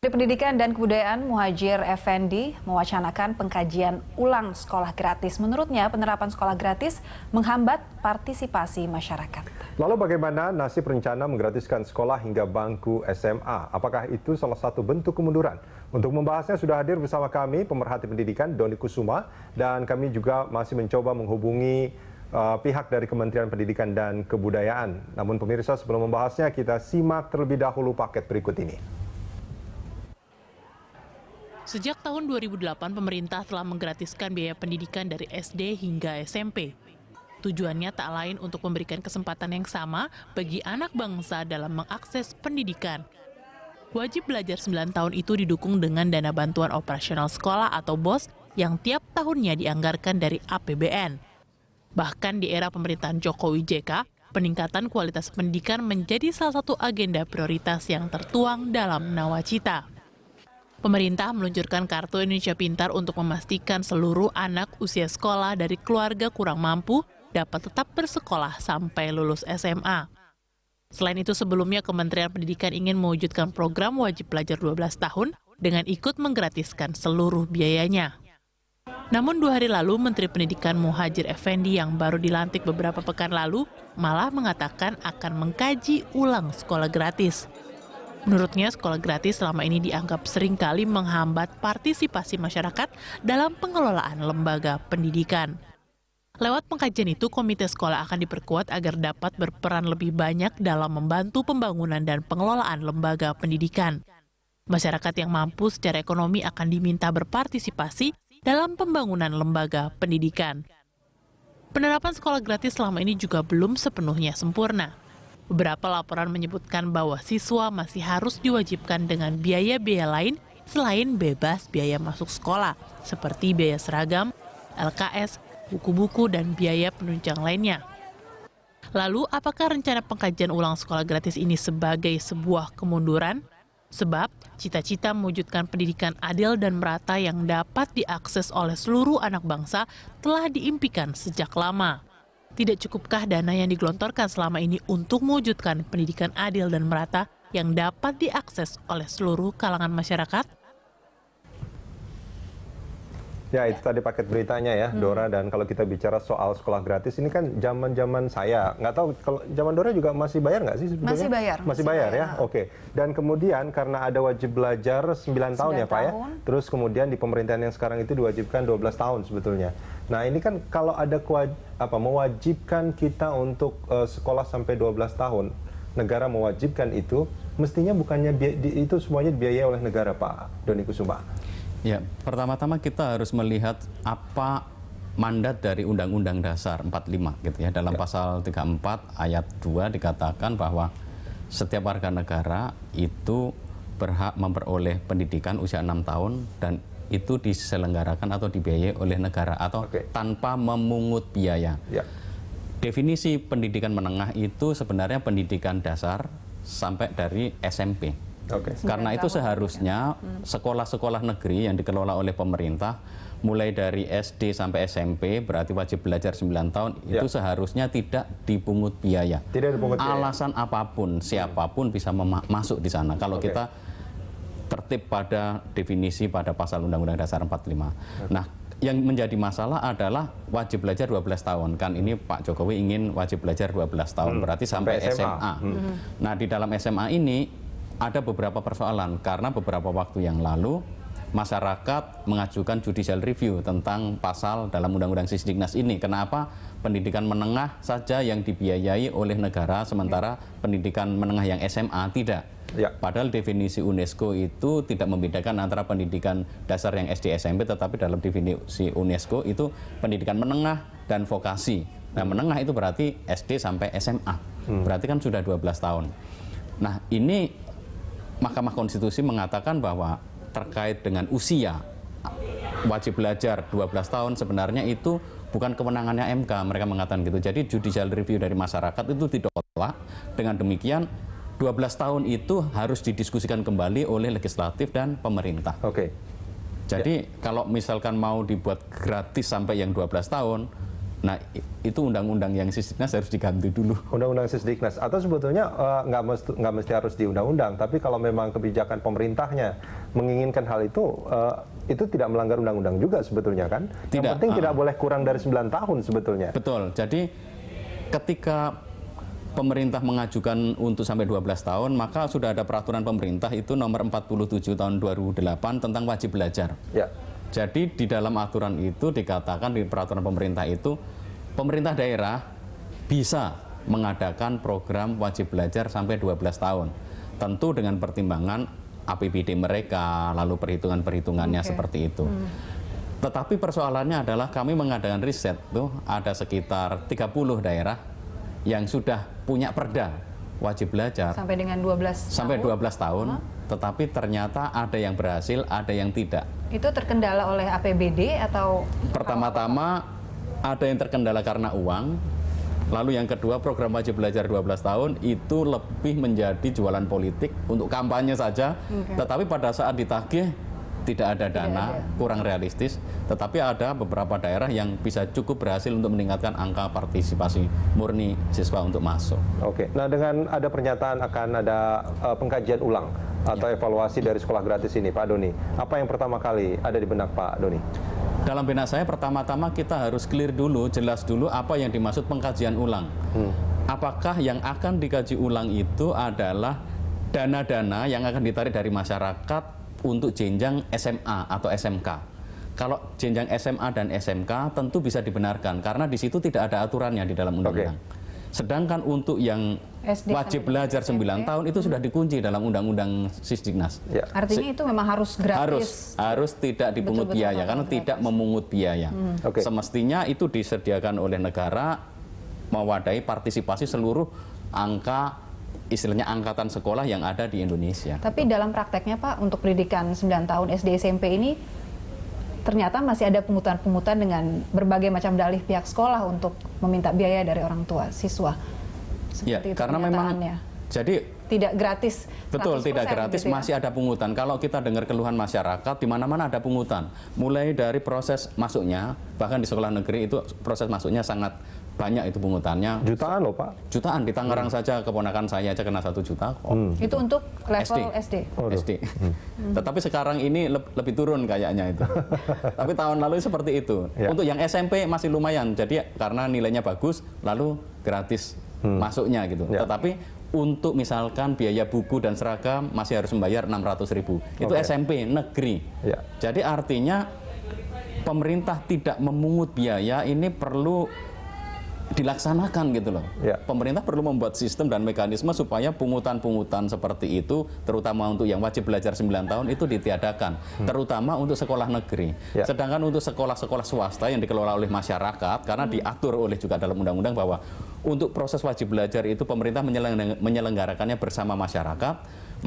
Menteri Pendidikan dan Kebudayaan Muhadjir Effendi mewacanakan pengkajian ulang sekolah gratis. Menurutnya, penerapan sekolah gratis menghambat partisipasi masyarakat. Lalu bagaimana nasib rencana menggratiskan sekolah hingga bangku SMA? Apakah itu salah satu bentuk kemunduran? Untuk membahasnya sudah hadir bersama kami pemerhati pendidikan Doni Kusuma, dan kami juga masih mencoba menghubungi pihak dari Kementerian Pendidikan dan Kebudayaan. Namun pemirsa, sebelum membahasnya kita simak terlebih dahulu paket berikut ini. Sejak tahun 2008, pemerintah telah menggratiskan biaya pendidikan dari SD hingga SMP. Tujuannya tak lain untuk memberikan kesempatan yang sama bagi anak bangsa dalam mengakses pendidikan. Wajib belajar 9 tahun itu didukung dengan dana bantuan operasional sekolah atau BOS yang tiap tahunnya dianggarkan dari APBN. Bahkan di era pemerintahan Jokowi JK, peningkatan kualitas pendidikan menjadi salah satu agenda prioritas yang tertuang dalam Nawacita. Pemerintah meluncurkan Kartu Indonesia Pintar untuk memastikan seluruh anak usia sekolah dari keluarga kurang mampu dapat tetap bersekolah sampai lulus SMA. Selain itu, sebelumnya Kementerian Pendidikan ingin mewujudkan program wajib belajar 12 tahun dengan ikut menggratiskan seluruh biayanya. Namun 2 hari lalu, Menteri Pendidikan Muhadjir Effendi yang baru dilantik beberapa pekan lalu malah mengatakan akan mengkaji ulang sekolah gratis. Menurutnya, sekolah gratis selama ini dianggap seringkali menghambat partisipasi masyarakat dalam pengelolaan lembaga pendidikan. Lewat pengkajian itu, komite sekolah akan diperkuat agar dapat berperan lebih banyak dalam membantu pembangunan dan pengelolaan lembaga pendidikan. Masyarakat yang mampu secara ekonomi akan diminta berpartisipasi dalam pembangunan lembaga pendidikan. Penerapan sekolah gratis selama ini juga belum sepenuhnya sempurna. Beberapa laporan menyebutkan bahwa siswa masih harus diwajibkan dengan biaya-biaya lain selain bebas biaya masuk sekolah, seperti biaya seragam, LKS, buku-buku, dan biaya penunjang lainnya. Lalu, apakah rencana pengkajian ulang sekolah gratis ini sebagai sebuah kemunduran? Sebab, cita-cita mewujudkan pendidikan adil dan merata yang dapat diakses oleh seluruh anak bangsa telah diimpikan sejak lama. Tidak cukupkah dana yang digelontorkan selama ini untuk mewujudkan pendidikan adil dan merata yang dapat diakses oleh seluruh kalangan masyarakat? Ya, itu tadi paket beritanya ya, Dora. Dan kalau kita bicara soal sekolah gratis, ini kan zaman-zaman saya. Nggak tahu, kalau zaman Dora juga masih bayar nggak sih sebetulnya? Masih bayar. Masih bayar ya? Oke. Dan kemudian karena ada wajib belajar 9 tahun ya Pak ya. Terus kemudian di pemerintahan yang sekarang itu diwajibkan 12 tahun sebetulnya. Nah ini kan kalau ada mewajibkan kita untuk sekolah sampai 12 tahun, negara mewajibkan itu, mestinya bukannya itu semuanya dibiayai oleh negara, Pak Doni Kusuma? Ya, pertama-tama kita harus melihat apa mandat dari Undang-Undang Dasar 45 gitu ya. Dalam pasal 34 ayat 2 dikatakan bahwa setiap warga negara itu berhak memperoleh pendidikan usia 6 tahun dan itu diselenggarakan atau dibiayai oleh negara atau tanpa memungut biaya. Ya. Definisi pendidikan menengah itu sebenarnya pendidikan dasar sampai dari SMP. Karena itu seharusnya sekolah-sekolah negeri yang dikelola oleh pemerintah mulai dari SD sampai SMP berarti wajib belajar 9 tahun itu seharusnya tidak dipungut biaya. Tidak dipungut biaya. Alasan apapun, siapapun bisa masuk di sana. Kalau kita tertib pada definisi pada pasal Undang-Undang Dasar 45. Nah, yang menjadi masalah adalah wajib belajar 12 tahun. Kan ini Pak Jokowi ingin wajib belajar 12 tahun berarti sampai SMA. Nah, di dalam SMA ini ada beberapa persoalan karena beberapa waktu yang lalu masyarakat mengajukan judicial review tentang pasal dalam Undang-Undang Sisdiknas ini. Kenapa pendidikan menengah saja yang dibiayai oleh negara sementara pendidikan menengah yang SMA tidak? Ya. Padahal definisi UNESCO itu tidak membedakan antara pendidikan dasar yang SD SMP, tetapi dalam definisi UNESCO itu pendidikan menengah dan vokasi. Nah, menengah itu berarti SD sampai SMA. Berarti kan sudah 12 tahun. Nah, ini Mahkamah Konstitusi mengatakan bahwa terkait dengan usia wajib belajar 12 tahun sebenarnya itu bukan kewenangannya MK, mereka mengatakan gitu. Jadi judicial review dari masyarakat itu ditolak. Dengan demikian 12 tahun itu harus didiskusikan kembali oleh legislatif dan pemerintah. Jadi kalau misalkan mau dibuat gratis sampai yang 12 tahun, Nah, itu undang-undang yang Sisdiknas harus diganti dulu. Undang-undang Sisdiknas, atau sebetulnya nggak mesti harus di undang-undang, tapi kalau memang kebijakan pemerintahnya menginginkan hal itu tidak melanggar undang-undang juga sebetulnya kan? Yang penting tidak boleh kurang dari 9 tahun sebetulnya. Betul, jadi ketika pemerintah mengajukan untuk sampai 12 tahun, maka sudah ada peraturan pemerintah itu nomor 47 tahun 2008 tentang wajib belajar. Ya. Jadi di dalam aturan itu dikatakan di peraturan pemerintah itu, pemerintah daerah bisa mengadakan program wajib belajar sampai 12 tahun. Tentu dengan pertimbangan APBD mereka, lalu perhitungan-perhitungannya seperti itu. Tetapi persoalannya adalah kami mengadakan riset tuh ada sekitar 30 daerah yang sudah punya perda wajib belajar Sampai dengan 12 sampai 12 tahun, tetapi ternyata ada yang berhasil, ada yang tidak. Itu terkendala oleh APBD atau? Pertama-tama ada yang terkendala karena uang, lalu yang kedua program wajib belajar 12 tahun itu lebih menjadi jualan politik untuk kampanye saja, tetapi pada saat ditagih tidak ada dana, kurang realistis, tetapi ada beberapa daerah yang bisa cukup berhasil untuk meningkatkan angka partisipasi murni siswa untuk masuk. Oke, nah dengan ada pernyataan akan ada pengkajian ulang atau evaluasi dari sekolah gratis ini, Pak Doni, apa yang pertama kali ada di benak Pak Doni? Dalam benak saya pertama-tama kita harus clear dulu, jelas dulu apa yang dimaksud pengkajian ulang. Apakah yang akan dikaji ulang itu adalah dana-dana yang akan ditarik dari masyarakat untuk jenjang SMA atau SMK. Kalau jenjang SMA dan SMK tentu bisa dibenarkan karena di situ tidak ada aturannya di dalam undang-undang. Sedangkan untuk yang SD wajib belajar 9 tahun itu sudah dikunci dalam undang-undang Sisdiknas. Ya. Artinya itu memang harus gratis. Harus tidak dipungut Betul-betul biaya karena gratis. tidak memungut biaya. Oke. Semestinya itu disediakan oleh negara mewadahi partisipasi seluruh istilahnya angkatan sekolah yang ada di Indonesia. Tapi dalam prakteknya Pak, untuk pendidikan 9 tahun SD SMP ini ternyata masih ada pungutan-pungutan dengan berbagai macam dalih pihak sekolah untuk meminta biaya dari orang tua siswa. Seperti itu karena memang pernyataannya. jadi tidak gratis. betul, 100% tidak gratis, gitu ya? masih ada pungutan. Kalau kita dengar keluhan masyarakat, di mana-mana ada pungutan. Mulai dari proses masuknya, bahkan di sekolah negeri itu proses masuknya sangat banyak itu pungutannya. Jutaan loh Pak. Jutaan, di Tangerang saja keponakan saya aja kena 1 juta kok. Itu untuk level SD. SD. Tetapi sekarang ini lebih turun kayaknya itu. Tapi tahun lalu seperti itu. Ya. Untuk yang SMP masih lumayan. Jadi karena nilainya bagus, lalu gratis masuknya gitu. Ya. Tetapi untuk misalkan biaya buku dan seragam masih harus membayar 600.000. Itu Oke. SMP negeri. Ya. Jadi artinya pemerintah tidak memungut biaya ini perlu dilaksanakan gitu loh. Ya. Pemerintah perlu membuat sistem dan mekanisme supaya pungutan-pungutan seperti itu, terutama untuk yang wajib belajar 9 tahun itu ditiadakan, terutama untuk sekolah negeri. Ya. Sedangkan untuk sekolah-sekolah swasta yang dikelola oleh masyarakat, karena diatur oleh juga dalam undang-undang bahwa untuk proses wajib belajar itu pemerintah menyelenggarakannya bersama masyarakat,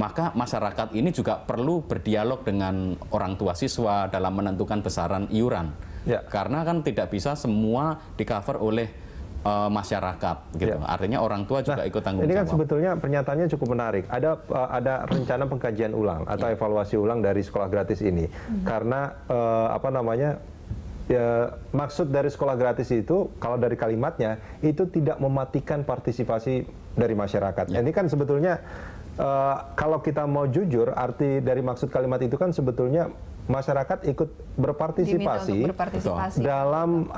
maka masyarakat ini juga perlu berdialog dengan orang tua siswa dalam menentukan besaran iuran. Ya. Karena kan tidak bisa semua di-cover oleh masyarakat gitu. Ya. Artinya orang tua juga ikut tanggung Ini kan jawab. sebetulnya pernyataannya cukup menarik. Ada rencana pengkajian ulang atau evaluasi ulang dari sekolah gratis ini. Karena maksud dari sekolah gratis itu kalau dari kalimatnya itu tidak mematikan partisipasi dari masyarakat. Ini kan sebetulnya kalau kita mau jujur, arti dari maksud kalimat itu kan sebetulnya masyarakat ikut berpartisipasi, Diminta untuk berpartisipasi dalam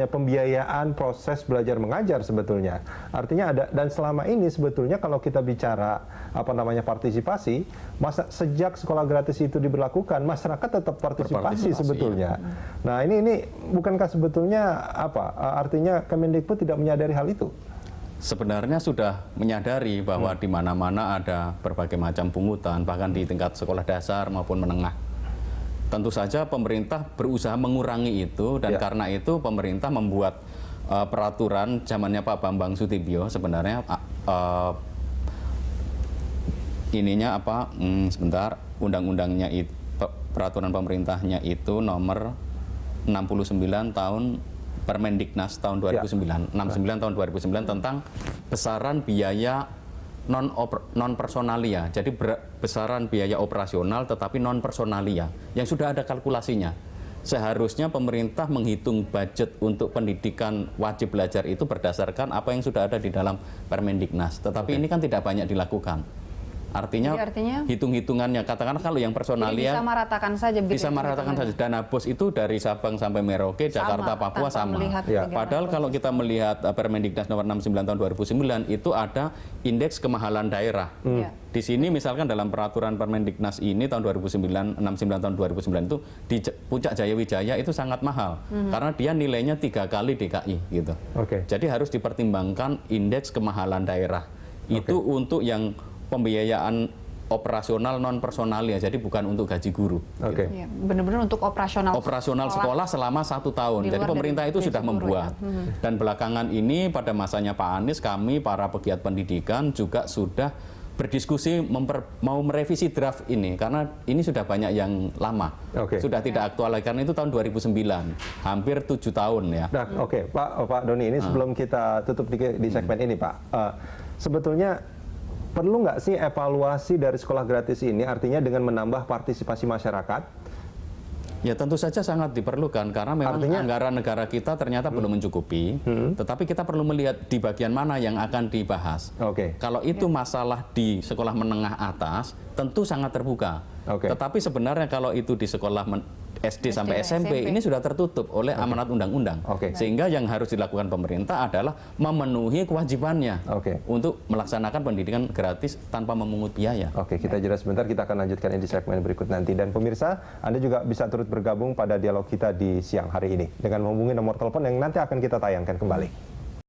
pembiayaan proses belajar mengajar sebetulnya. Artinya ada, dan selama ini sebetulnya kalau kita bicara partisipasi, sejak sekolah gratis itu diberlakukan, masyarakat tetap partisipasi sebetulnya. Nah, ini bukankah sebetulnya artinya Kemendikbud tidak menyadari hal itu? Sebenarnya sudah menyadari bahwa di mana-mana ada berbagai macam pungutan, bahkan di tingkat sekolah dasar maupun menengah. Tentu saja pemerintah berusaha mengurangi itu, dan karena itu pemerintah membuat peraturan zamannya Pak Bambang Sutibyo sebenarnya undang-undangnya itu, peraturan pemerintahnya itu nomor 69 tahun Permendiknas tahun 2009, 69 tahun 2009 tentang besaran biaya non personalia. Jadi besaran biaya operasional tetapi non personalia yang sudah ada kalkulasinya. seharusnya pemerintah menghitung budget untuk pendidikan wajib belajar itu berdasarkan apa yang sudah ada di dalam Permendiknas. Tetapi ini kan tidak banyak dilakukan. Artinya hitung-hitungannya, katakanlah kalau yang personalia bisa meratakan saja. Bisa meratakan saja. Dana BOS itu dari Sabang sampai Merauke, Jakarta, Papua sama. Padahal kalau kita melihat Permendiknas nomor 69 tahun 2009 itu ada indeks kemahalan daerah. Di sini misalkan dalam peraturan Permendiknas ini tahun 69 tahun 2009 itu di Puncak Jaya Wijaya itu sangat mahal karena dia nilainya 3 kali DKI gitu. Jadi harus dipertimbangkan indeks kemahalan daerah. Itu untuk yang pembiayaan operasional non personal ya, jadi bukan untuk gaji guru. Ya, benar-benar untuk operasional sekolah selama 1 tahun. Jadi pemerintah itu sudah membuat. Dan belakangan ini pada masanya Pak Anies, kami para pegiat pendidikan juga sudah berdiskusi mau merevisi draft ini karena ini sudah banyak yang lama, sudah tidak aktual lagi karena itu tahun 2009, hampir 7 tahun ya. Nah, Pak Doni, ini sebelum kita tutup di segmen ini Pak, sebetulnya perlu nggak sih evaluasi dari sekolah gratis ini, artinya dengan menambah partisipasi masyarakat? Ya tentu saja sangat diperlukan karena memang anggaran negara kita ternyata belum mencukupi, tetapi kita perlu melihat di bagian mana yang akan dibahas. Kalau itu masalah di sekolah menengah atas, tentu sangat terbuka. Tetapi sebenarnya kalau itu di sekolah SD sampai SMP ini sudah tertutup oleh amanat undang-undang. Sehingga yang harus dilakukan pemerintah adalah memenuhi kewajibannya untuk melaksanakan pendidikan gratis tanpa memungut biaya. Kita jeda sebentar, kita akan lanjutkan ini di segmen berikut nanti. Dan pemirsa, Anda juga bisa turut bergabung pada dialog kita di siang hari ini dengan menghubungi nomor telepon yang nanti akan kita tayangkan kembali.